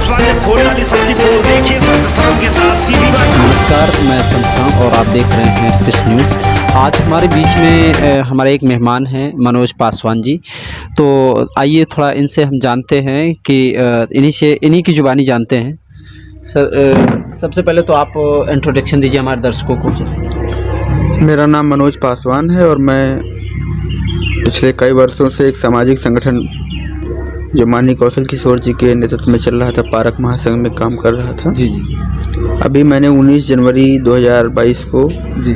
पासवान ने खोल डाली सबकी पोल। देखिए शमशान के साथ सीधी बात। नमस्कार, मैं शमशान और आप देख रहे हैं सृष्ट न्यूज़। आज हमारे बीच में हमारे एक मेहमान हैं मनोज पासवान जी। तो आइए थोड़ा इनसे हम जानते हैं कि इन्हीं की जुबानी जानते हैं। सर, सबसे पहले तो आप इंट्रोडक्शन दीजिए हमारे दर्शकों को। मेरा नाम मनोज पासवान है और मैं पिछले कई वर्षों से एक सामाजिक संगठन जो माननीय कौशल किशोर जी के नेतृत्व में चल रहा था, पारक महासंघ में काम कर रहा था। जी जी। अभी मैंने 19 जनवरी 2022 को जी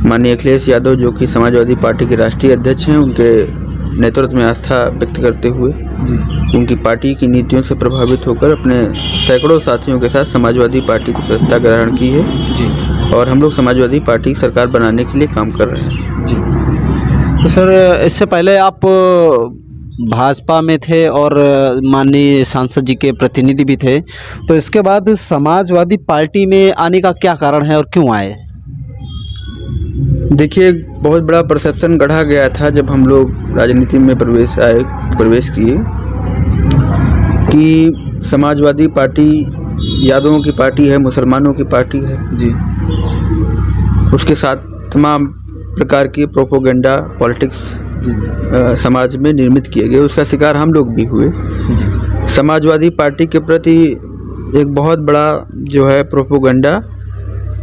माननीय अखिलेश यादव, जो कि समाजवादी पार्टी के राष्ट्रीय अध्यक्ष हैं, उनके नेतृत्व में आस्था व्यक्त करते हुए जी उनकी पार्टी की नीतियों से प्रभावित होकर अपने सैकड़ों साथियों के साथ समाजवादी पार्टी की सदस्यता ग्रहण की है जी। और हम लोग समाजवादी पार्टी की सरकार बनाने के लिए काम कर रहे हैं। जी। तो सर, इससे पहले आप भाजपा में थे और माननीय सांसद जी के प्रतिनिधि भी थे, तो इसके बाद समाजवादी पार्टी में आने का क्या कारण है और क्यों आए? देखिए, बहुत बड़ा परसेप्शन गढ़ा गया था जब हम लोग राजनीति में प्रवेश किए कि समाजवादी पार्टी यादवों की पार्टी है, मुसलमानों की पार्टी है जी। उसके साथ तमाम प्रकार की प्रोपोगेंडा पॉलिटिक्स समाज में निर्मित किए गए। उसका शिकार हम लोग भी हुए। समाजवादी पार्टी के प्रति एक बहुत बड़ा जो है प्रोपोगेंडा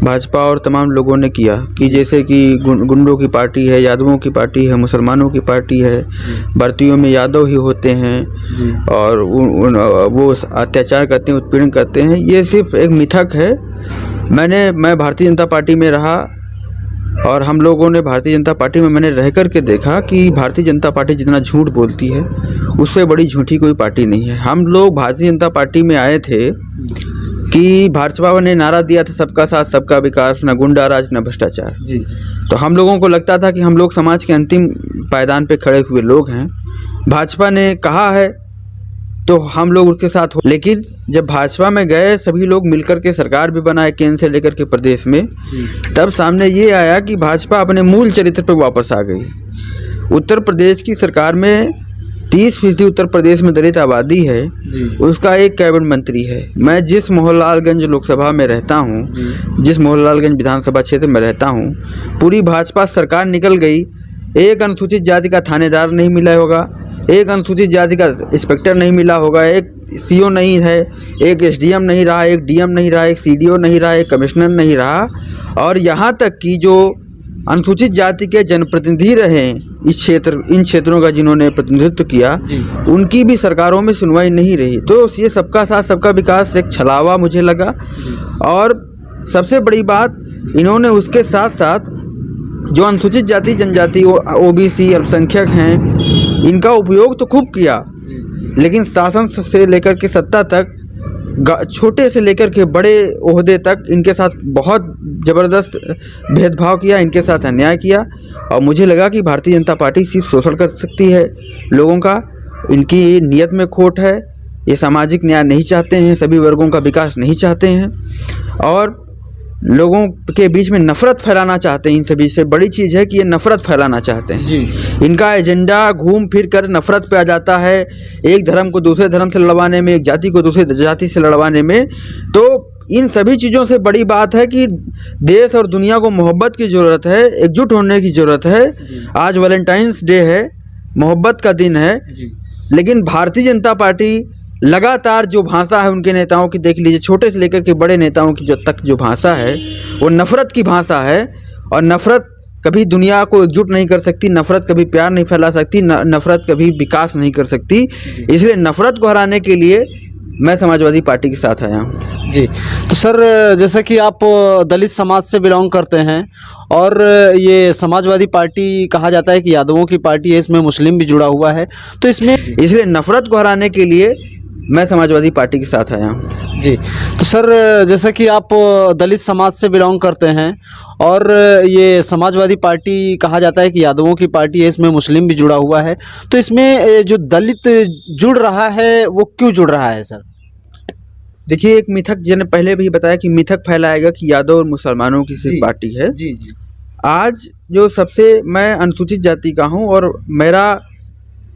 भाजपा और तमाम लोगों ने किया कि जैसे कि गुंडों की पार्टी है, यादवों की पार्टी है, मुसलमानों की पार्टी है, भर्तियों में यादव ही होते हैं और वो अत्याचार करते हैं, उत्पीड़न करते हैं। ये सिर्फ एक मिथक है। मैं भारतीय जनता पार्टी में रहा और हम लोगों ने भारतीय जनता पार्टी में मैंने रह कर के देखा कि भारतीय जनता पार्टी जितना झूठ बोलती है उससे बड़ी झूठी कोई पार्टी नहीं है। हम लोग भारतीय जनता पार्टी में आए थे कि भाजपा ने नारा दिया था सबका साथ सबका विकास, न गुंडा राज न भ्रष्टाचार जी। तो हम लोगों को लगता था कि हम लोग समाज के अंतिम पायदान पे खड़े हुए लोग हैं। भाजपा ने कहा है तो हम लोग उसके साथ हो, लेकिन जब भाजपा में गए सभी लोग मिलकर के सरकार भी बनाए केंद्र से लेकर के प्रदेश में, तब सामने ये आया कि भाजपा अपने मूल चरित्र पर वापस आ गई। उत्तर प्रदेश की सरकार में 30% उत्तर प्रदेश में दलित आबादी है, उसका एक कैबिनेट मंत्री है। मैं जिस मोहनलालगंज लोकसभा में रहता हूँ, जिस मोहनलालगंज विधानसभा क्षेत्र में रहता हूँ, पूरी भाजपा सरकार निकल गई, एक अनुसूचित जाति का थानेदार नहीं मिला होगा, एक अनुसूचित जाति का इंस्पेक्टर नहीं मिला होगा, एक सीओ नहीं है, एक एसडीएम नहीं रहा, एक डीएम नहीं रहा, एक सीडीओ नहीं रहा, एक कमिश्नर नहीं रहा। और यहाँ तक कि जो अनुसूचित जाति के जनप्रतिनिधि रहे इन क्षेत्रों का जिन्होंने प्रतिनिधित्व किया, उनकी भी सरकारों में सुनवाई नहीं रही। तो ये सबका साथ सबका विकास एक छलावा मुझे लगा। और सबसे बड़ी बात, इन्होंने उसके साथ साथ जो अनुसूचित जाति जनजाति ओबीसी अल्पसंख्यक हैं, इनका उपयोग तो खूब किया, लेकिन शासन से लेकर के सत्ता तक, छोटे से लेकर के बड़े ओहदे तक इनके साथ बहुत ज़बरदस्त भेदभाव किया, इनके साथ अन्याय किया। और मुझे लगा कि भारतीय जनता पार्टी सिर्फ शोषण कर सकती है लोगों का, इनकी नीयत में खोट है, ये सामाजिक न्याय नहीं चाहते हैं, सभी वर्गों का विकास नहीं चाहते हैं और लोगों के बीच में नफरत फैलाना चाहते हैं। इन सभी से बड़ी चीज़ है कि ये नफरत फैलाना चाहते हैं जी। इनका एजेंडा घूम फिर कर नफरत पे आ जाता है, एक धर्म को दूसरे धर्म से लड़वाने में, एक जाति को दूसरे जाति से लड़वाने में। तो इन सभी चीज़ों से बड़ी बात है कि देश और दुनिया को मोहब्बत की ज़रूरत है, एकजुट होने की ज़रूरत है। आज वैलेंटाइंस डे है, मोहब्बत का दिन है, लेकिन भारतीय जनता पार्टी लगातार जो भाषा है उनके नेताओं की, देख लीजिए, छोटे से लेकर के बड़े नेताओं की जो भाषा है वो नफ़रत की भाषा है। और नफ़रत कभी दुनिया को एकजुट नहीं कर सकती, नफ़रत कभी प्यार नहीं फैला सकती, नफ़रत कभी विकास नहीं कर सकती। इसलिए नफ़रत को हराने के लिए मैं समाजवादी पार्टी के साथ आया हूँ जी। तो सर, जैसा कि आप दलित समाज से बिलोंग करते हैं और ये समाजवादी पार्टी कहा जाता है कि यादवों की पार्टी है, इसमें मुस्लिम भी जुड़ा हुआ है, तो इसलिए नफ़रत को हराने के लिए मैं समाजवादी पार्टी के साथ आया हूँ जी। तो सर, जैसा कि आप दलित समाज से बिलोंग करते हैं और ये समाजवादी पार्टी कहा जाता है कि यादवों की पार्टी है, इसमें मुस्लिम भी जुड़ा हुआ है, तो इसमें जो दलित जुड़ रहा है वो क्यों जुड़ रहा है सर? देखिए, एक मिथक, मैंने पहले भी बताया कि मिथक फैलाएगा कि यादव और मुसलमानों की सिर्फ पार्टी है। जी जी। आज जो सबसे, मैं अनुसूचित जाति का हूँ और मेरा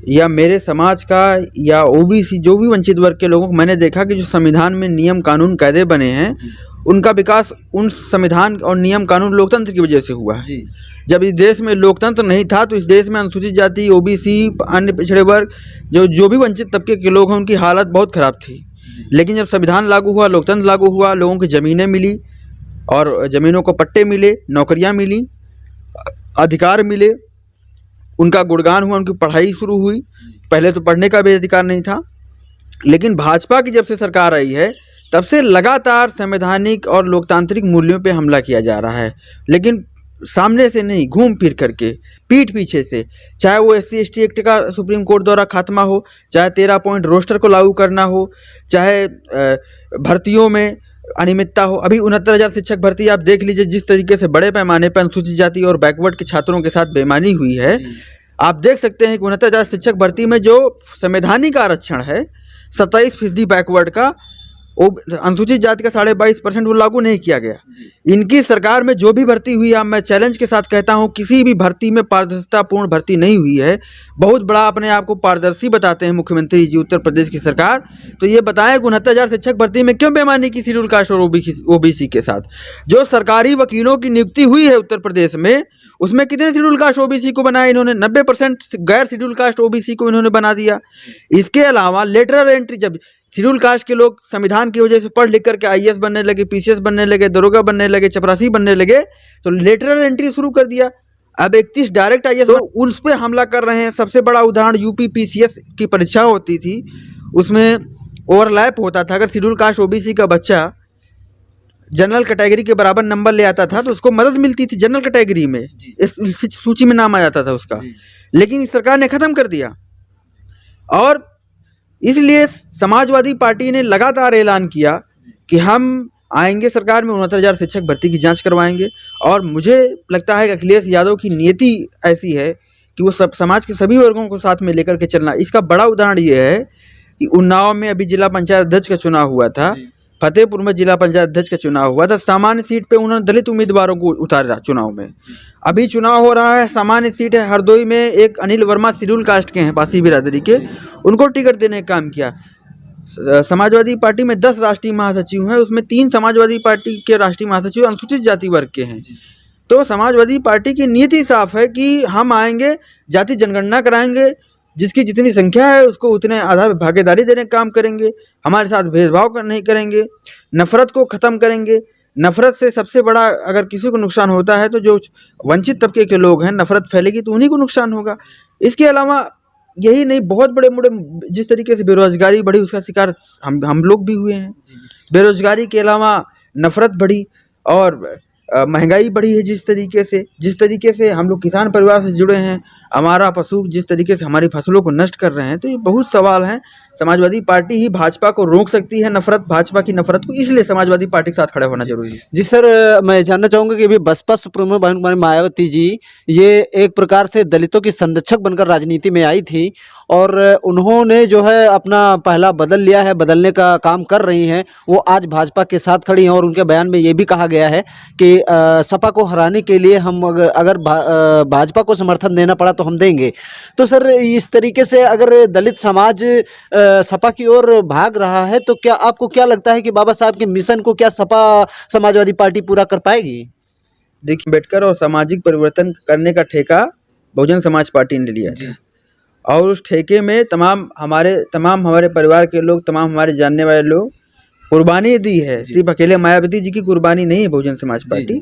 या मेरे समाज का या ओबीसी जो भी वंचित वर्ग के लोगों को मैंने देखा कि जो संविधान में नियम कानून कायदे बने हैं उनका विकास उन संविधान और नियम कानून लोकतंत्र की वजह से हुआ है। जब इस देश में लोकतंत्र नहीं था तो इस देश में अनुसूचित जाति, ओबीसी, अन्य पिछड़े वर्ग जो भी वंचित तबके के लोग हैं उनकी हालत बहुत ख़राब थी। लेकिन जब संविधान लागू हुआ, लोकतंत्र लागू हुआ, लोगों की ज़मीनें मिली और ज़मीनों को पट्टे मिले, नौकरियां मिली, अधिकार मिले, उनका गुणगान हुआ, उनकी पढ़ाई शुरू हुई। पहले तो पढ़ने का भी अधिकार नहीं था। लेकिन भाजपा की जब से सरकार आई है तब से लगातार संवैधानिक और लोकतांत्रिक मूल्यों पे हमला किया जा रहा है, लेकिन सामने से नहीं, घूम फिर करके, पीठ पीछे से। चाहे वो SC/ST एक्ट का सुप्रीम कोर्ट द्वारा खात्मा हो, चाहे 13 पॉइंट रोस्टर को लागू करना हो, चाहे भर्तियों में अनियमितता हो। अभी 69,000 शिक्षक भर्ती आप देख लीजिए, जिस तरीके से बड़े पैमाने पर अनुसूचित जाति और बैकवर्ड के छात्रों के साथ बेईमानी हुई है। आप देख सकते हैं कि 69,000 शिक्षक भर्ती में जो संवैधानिक आरक्षण है 27% बैकवर्ड का, अनुसूचित जाति का 22.5% वो लागू नहीं किया गया। इनकी सरकार में जो भी भर्ती हुई है, मैं चैलेंज के साथ कहता हूं, किसी भी भर्ती में पारदर्शितापूर्ण भर्ती नहीं हुई है। बहुत बड़ा अपने आप को पारदर्शी बताते हैं मुख्यमंत्री जी उत्तर प्रदेश की सरकार, तो ये बताएं कि 69,000 शिक्षक भर्ती में क्यों बेईमानी की शेड्यूल कास्ट और ओबीसी के साथ। जो सरकारी वकीलों की नियुक्ति हुई है उत्तर प्रदेश में, उसमें कितने शेड्यूल कास्ट ओबीसी को बनाया इन्होंने? 90% गैर शेड्यूल कास्ट ओबीसी को इन्होंने बना दिया। इसके अलावा लेटरल एंट्री, जब शेड्यूल कास्ट के लोग संविधान की वजह से पढ़ लिख करके IAS बनने लगे, PCS बनने लगे, दरोगा बनने लगे, चपरासी बनने लगे, तो लेटरल एंट्री शुरू कर दिया। अब 31 डायरेक्ट IAS उस पर हमला कर रहे हैं। सबसे बड़ा उदाहरण UP PCS की परीक्षा होती थी, उसमें ओवरलैप होता था। अगर शेड्यूल कास्ट ओबीसी का बच्चा जनरल कैटेगरी के बराबर नंबर ले आता था तो उसको मदद मिलती थी जनरल कैटेगरी में, इस सूची में नाम आ जाता था उसका। लेकिन इस सरकार ने खत्म कर दिया और इसलिए समाजवादी पार्टी ने लगातार ऐलान किया कि हम आएंगे सरकार में, 69,000 शिक्षक भर्ती की जांच करवाएंगे। और मुझे लगता है कि अखिलेश यादव की नीति ऐसी है कि वो सब समाज के सभी वर्गों को साथ में लेकर के चलना। इसका बड़ा उदाहरण ये है कि उन्नाव में अभी जिला पंचायत अध्यक्ष का चुनाव हुआ था, फतेहपुर में जिला पंचायत अध्यक्ष का चुनाव हुआ था। सामान्य सीट पे उन्होंने दलित उम्मीदवारों को उतारा चुनाव में। अभी चुनाव हो रहा है, सामान्य सीट है हरदोई में, एक अनिल वर्मा शेड्यूल कास्ट के हैं, पासी बिरादरी के, उनको टिकट देने का काम किया। समाजवादी पार्टी में 10 राष्ट्रीय महासचिव हैं, उसमें 3 समाजवादी पार्टी के राष्ट्रीय महासचिव अनुसूचित जाति वर्ग के हैं। तो समाजवादी पार्टी की नीति साफ है कि हम आएंगे, जाति जनगणना कराएंगे, जिसकी जितनी संख्या है उसको उतने आधार पर भागीदारी देने का काम करेंगे, हमारे साथ भेदभाव नहीं करेंगे, नफरत को ख़त्म करेंगे। नफरत से सबसे बड़ा अगर किसी को नुकसान होता है तो जो वंचित तबके के लोग हैं, नफरत फैलेगी तो उन्हीं को नुकसान होगा। इसके अलावा यही नहीं, बहुत बड़े बड़े जिस तरीके से बेरोजगारी बढ़ी उसका शिकार हम लोग भी हुए हैं। बेरोजगारी के अलावा नफरत बढ़ी और महंगाई बढ़ी है। जिस तरीके से हम लोग किसान परिवार से जुड़े हैं, हमारा पशु जिस तरीके से हमारी फसलों को नष्ट कर रहे हैं, तो ये बहुत सवाल हैं। समाजवादी पार्टी ही भाजपा को रोक सकती है, भाजपा की नफरत को, इसलिए समाजवादी पार्टी के साथ खड़े होना जरूरी है। जी सर, मैं जानना चाहूँगा कि अभी बसपा सुप्रीमो बहन कुमारी मायावती जी, ये एक प्रकार से दलितों की संरक्षक बनकर राजनीति में आई थी और उन्होंने जो है अपना पहला बदल लिया है, बदलने का काम कर रही हैं। वो आज भाजपा के साथ खड़ी हैं और उनके बयान में ये भी कहा गया है कि सपा को हराने के लिए हम अगर भाजपा को समर्थन देना पड़ा तो हम देंगे। तो सर, इस तरीके से अगर दलित समाज सपा की ओर भाग रहा है तो क्या आपको क्या लगता है कि बाबा साहब के मिशन को क्या सपा समाजवादी पार्टी पूरा कर पाएगी? देखिए, अम्बेडकर और सामाजिक परिवर्तन करने का ठेका बहुजन समाज पार्टी ने लिया था और उस ठेके में तमाम हमारे परिवार के लोग, तमाम हमारे जानने वाले लोग कुर्बानी दी है। सिर्फ अकेले मायावती जी की कुर्बानी नहीं है बहुजन समाज पार्टी।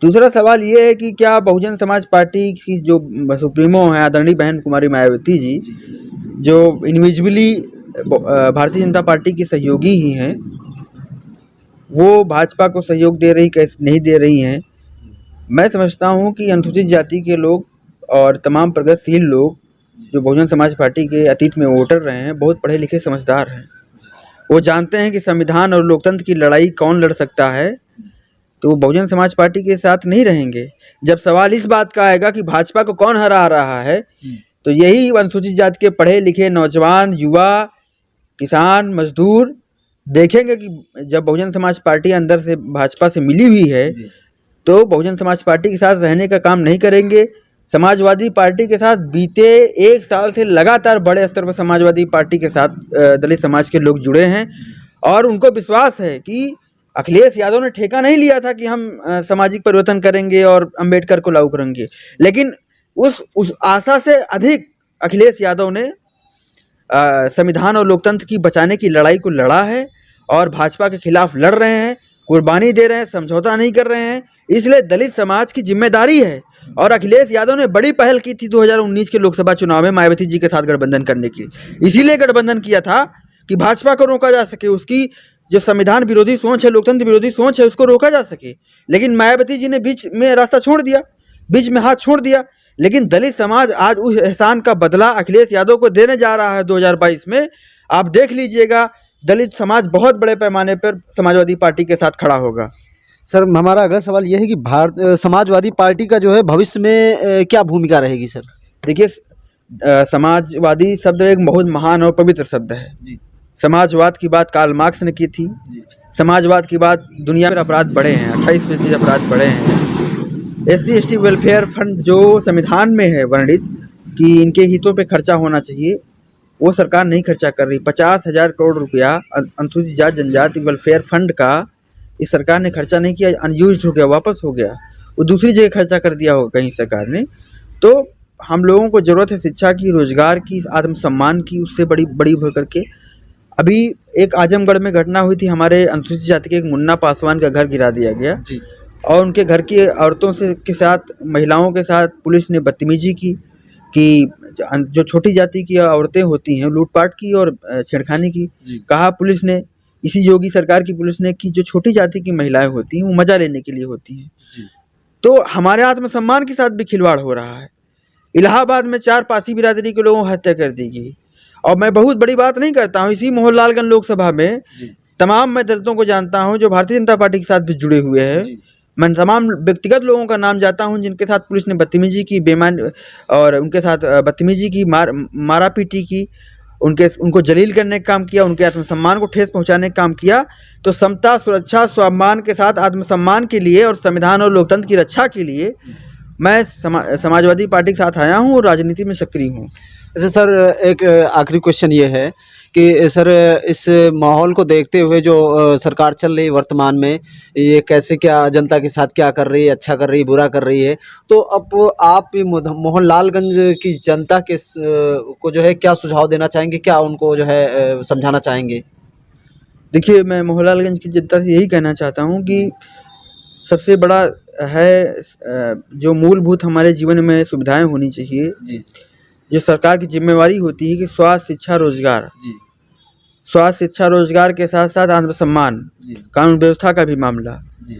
दूसरा सवाल ये है कि क्या बहुजन समाज पार्टी की जो सुप्रीमो है आदरणीय बहन कुमारी मायावती जी, जो इंडिविजुअली भारतीय जनता पार्टी की सहयोगी ही हैं, वो भाजपा को सहयोग दे रही कैसे नहीं दे रही हैं? मैं समझता हूं कि अनुसूचित जाति के लोग और तमाम प्रगतिशील लोग जो बहुजन समाज पार्टी के अतीत में वोटर रहे हैं, बहुत पढ़े लिखे समझदार हैं। वो जानते हैं कि संविधान और लोकतंत्र की लड़ाई कौन लड़ सकता है, तो वो बहुजन समाज पार्टी के साथ नहीं रहेंगे। जब सवाल इस बात का आएगा कि भाजपा को कौन हरा रहा है, तो यही अनुसूचित जाति के पढ़े लिखे नौजवान, युवा, किसान, मजदूर देखेंगे कि जब बहुजन समाज पार्टी अंदर से भाजपा से मिली हुई है तो बहुजन समाज पार्टी के साथ रहने का काम नहीं करेंगे, समाजवादी पार्टी के साथ बीते 1 साल से लगातार बड़े स्तर पर समाजवादी पार्टी के साथ दलित समाज के लोग जुड़े हैं और उनको विश्वास है कि अखिलेश यादव ने ठेका नहीं लिया था कि हम सामाजिक परिवर्तन करेंगे और अंबेडकर को लागू करेंगे, लेकिन उस आशा से अधिक अखिलेश यादव ने संविधान और लोकतंत्र की बचाने की लड़ाई को लड़ा है और भाजपा के खिलाफ लड़ रहे हैं, कुर्बानी दे रहे हैं, समझौता नहीं कर रहे हैं। इसलिए दलित समाज की जिम्मेदारी है और अखिलेश यादव ने बड़ी पहल की थी 2019 के लोकसभा चुनाव में मायावती जी के साथ गठबंधन करने की। इसीलिए गठबंधन किया था कि भाजपा को रोका जा सके, उसकी जो संविधान विरोधी सोच है, लोकतंत्र विरोधी सोच है, उसको रोका जा सके। लेकिन मायावती जी ने बीच में रास्ता छोड़ दिया, बीच में हाथ छोड़ दिया। लेकिन दलित समाज आज उस एहसान का बदला अखिलेश यादव को देने जा रहा है 2022 में। आप देख लीजिएगा, दलित समाज बहुत बड़े पैमाने पर समाजवादी पार्टी के साथ खड़ा होगा। सर, हमारा अगला सवाल ये है कि समाजवादी पार्टी का जो है भविष्य में क्या भूमिका रहेगी सर? देखिए, समाजवादी शब्द एक बहुत महान और पवित्र शब्द है जी। समाजवाद की बात कार्ल मार्क्स ने की थी जी। समाजवाद की बात दुनिया में अपराध बढ़े हैं, 28% अपराध बढ़े हैं। SC/ST वेलफेयर फंड जो संविधान में है वर्णित कि इनके हितों पे खर्चा होना चाहिए, वो सरकार नहीं खर्चा कर रही। 50,000 करोड़ रुपया अनुसूचित जाति जनजाति वेलफेयर फंड का इस सरकार ने खर्चा नहीं किया, अनयूज्ड हो गया, वापस हो गया, वो दूसरी जगह खर्चा कर दिया होगा कहीं सरकार ने। तो हम लोगों को ज़रूरत है शिक्षा की, रोजगार की, आत्मसम्मान की, उससे बड़ी भर करके। अभी एक आजमगढ़ में घटना हुई थी, हमारे अनुसूचित जाति के एक मुन्ना पासवान का घर गिरा दिया गया जी। और उनके घर की औरतों से के साथ, महिलाओं के साथ पुलिस ने बदतमीजी की कि जो छोटी जाति की औरतें होती हैं लूटपाट की और छेड़खानी की। कहा पुलिस ने, इसी योगी सरकार की पुलिस ने, कि जो छोटी जाति की महिलाएं होती हैं वो मजा लेने के लिए होती हैं। तो हमारे आत्मसम्मान के साथ भी खिलवाड़ हो रहा है। इलाहाबाद में 4 पासी बिरादरी के लोगों को हत्या कर दी गई। और मैं बहुत बड़ी बात नहीं करता हूँ, इसी मोहनलालगंज लोकसभा में तमाम मैं दलितों को जानता हूँ जो भारतीय जनता पार्टी के साथ भी जुड़े हुए हैं। मैं तमाम व्यक्तिगत लोगों का नाम जानता हूं जिनके साथ पुलिस ने बदतमीजी की, बेईमानी और उनके साथ बदतमीजी की, मारा पीटी की, उनको जलील करने का काम किया, उनके आत्मसम्मान को ठेस पहुंचाने का काम किया। तो समता, सुरक्षा, स्वाभिमान के साथ आत्मसम्मान के लिए और संविधान और लोकतंत्र की रक्षा के लिए मैं समाजवादी पार्टी के साथ आया हूं और राजनीति में सक्रिय हूं। अच्छा सर, एक आखिरी क्वेश्चन ये है कि सर, इस माहौल को देखते हुए जो सरकार चल रही है वर्तमान में, ये कैसे, क्या जनता के साथ क्या कर रही है, अच्छा कर रही है, बुरा कर रही है, तो अब आप मोहनलालगंज की जनता के को जो है क्या सुझाव देना चाहेंगे, क्या उनको जो है समझाना चाहेंगे? देखिए, मैं मोहनलालगंज की जनता से यही कहना चाहता हूँ कि सबसे बड़ा है जो मूलभूत हमारे जीवन में सुविधाएं होनी चाहिए जी। जो सरकार की जिम्मेवारी होती है कि स्वास्थ्य, शिक्षा, रोजगार जी। स्वास्थ्य, शिक्षा, रोजगार के साथ साथ आत्मसम्मान, कानून व्यवस्था का भी मामला जी।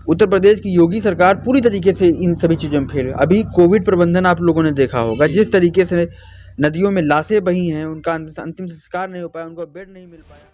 उत्तर प्रदेश की योगी सरकार पूरी तरीके से इन सभी चीज़ों में फेल। अभी कोविड प्रबंधन आप लोगों ने देखा होगा, जिस तरीके से नदियों में लाशें बही हैं, उनका अंतिम संस्कार नहीं हो पाया, उनको बेड नहीं मिल पाया।